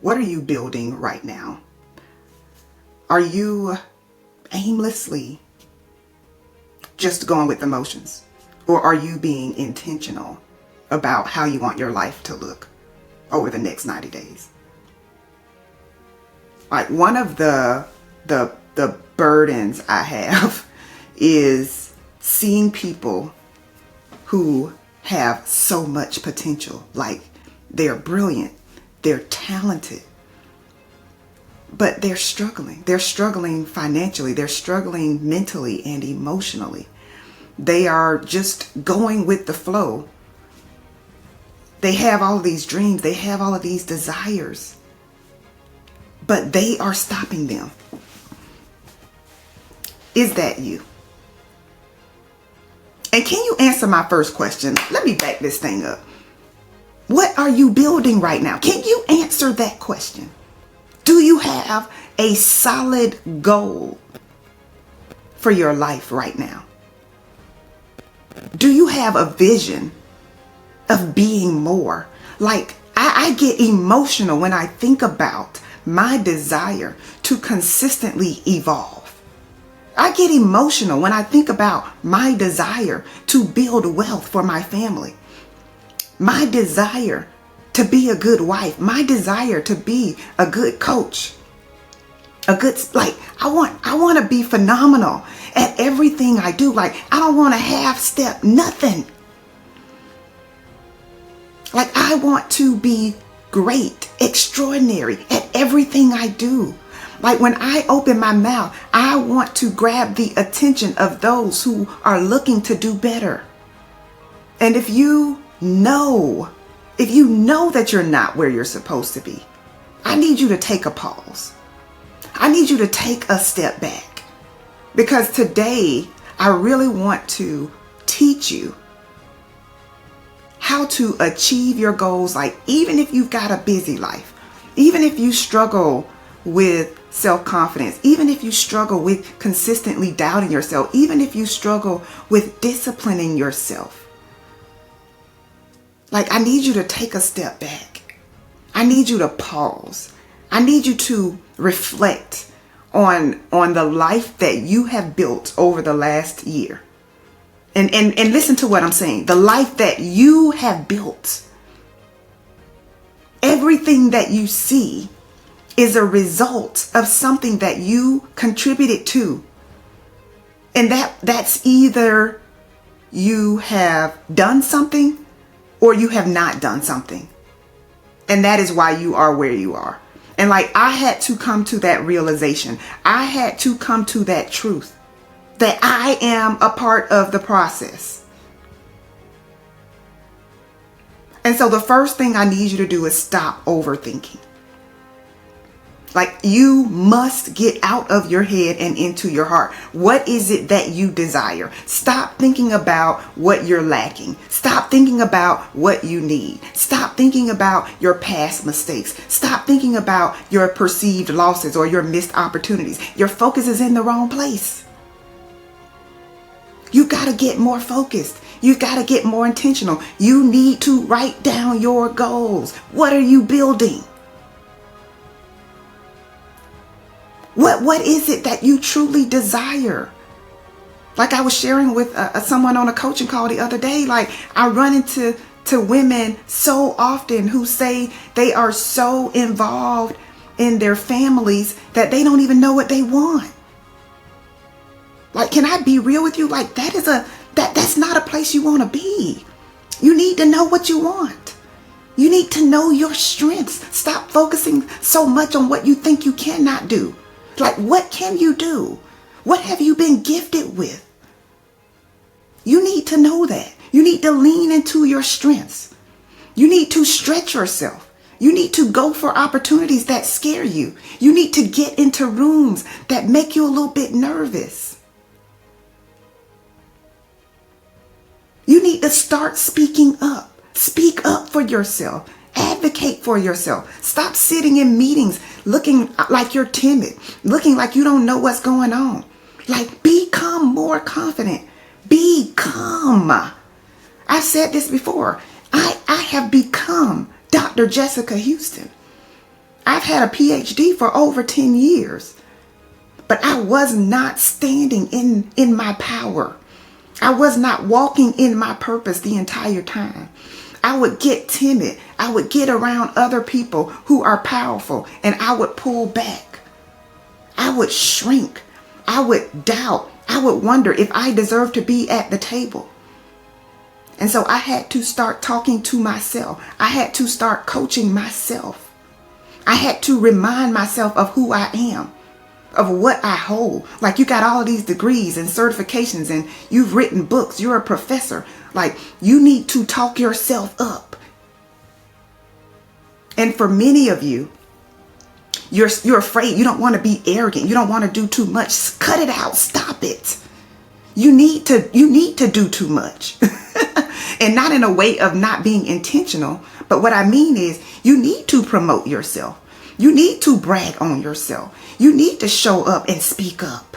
What are you building right now? Are you aimlessly just going with the motions? Or are you being intentional about how you want your life to look over the next 90 days? Like, one of the burdens I have is seeing people who have so much potential. Like, they're brilliant, they're talented, but they're struggling. They're struggling financially, they're struggling mentally and emotionally. They are just going with the flow. They have all of these dreams, they have all of these desires, but they are stopping them. Is that you? And can you answer my first question? Let me back this thing up. What are you building right now? Can you answer that question? Do you have a solid goal for your life right now? Do you have a vision of being more? Like, I get emotional when I think about my desire to consistently evolve. I get emotional when I think about my desire to build wealth for my family. My desire to be a good wife. My desire to be a good coach. I want to be phenomenal at everything I do. Like, I don't want to half step nothing. Like, I want to be great, extraordinary at everything I do. Like, when I open my mouth, I want to grab the attention of those who are looking to do better. And if you know that you're not where you're supposed to be, I need you to take a pause. I need you to take a step back. Because today, I really want to teach you how to achieve your goals. Like, even if you've got a busy life, even if you struggle with self-confidence, even if you struggle with consistently doubting yourself, even if you struggle with disciplining yourself, like, I need you to take a step back. I need you to pause. I need you to reflect on the life that you have built over the last year. And listen to what I'm saying. The life that you have built. Everything that you see is a result of something that you contributed to. And that's either you have done something or you have not done something. And that is why you are where you are. And like, I had to come to that realization. I had to come to that truth that I am a part of the process. And so the first thing I need you to do is stop overthinking. Like, you must get out of your head and into your heart. What is it that you desire? Stop thinking about what you're lacking. Stop thinking about what you need. Stop thinking about your past mistakes. Stop thinking about your perceived losses or your missed opportunities. Your focus is in the wrong place. You got to get more focused. You got to get more intentional. You need to write down your goals. What are you building? What is it that you truly desire? Like, I was sharing with someone on a coaching call the other day. Like, I run into women so often who say they are so involved in their families that they don't even know what they want. Like, can I be real with you? Like, that's not a place you want to be. You need to know what you want. You need to know your strengths. Stop focusing so much on what you think you cannot do. Like, what can you do? What have you been gifted with? You need to know that. You need to lean into your strengths. You need to stretch yourself. You need to go for opportunities that scare you. You need to get into rooms that make you a little bit nervous. You need to start speaking up. Speak up for yourself. Advocate for yourself. Stop sitting in meetings looking like you're timid, looking like you don't know what's going on. Like, become more confident. Become. I've said this before. I have become Dr. Jessica Houston. I've had a PhD for over 10 years, but I was not standing in my power. I was not walking in my purpose the entire time. I would get timid. I would get around other people who are powerful, and I would pull back. I would shrink. I would doubt. I would wonder if I deserve to be at the table. And so I had to start talking to myself. I had to start coaching myself. I had to remind myself of who I am, of what I hold. Like, you got all of these degrees and certifications, and you've written books. You're a professor. Like, you need to talk yourself up. And for many of you, you're afraid. You don't want to be arrogant. You don't want to do too much. Cut it out. Stop it. You need to do too much. And not in a way of not being intentional, but what I mean is you need to promote yourself. You need to brag on yourself. You need to show up and speak up.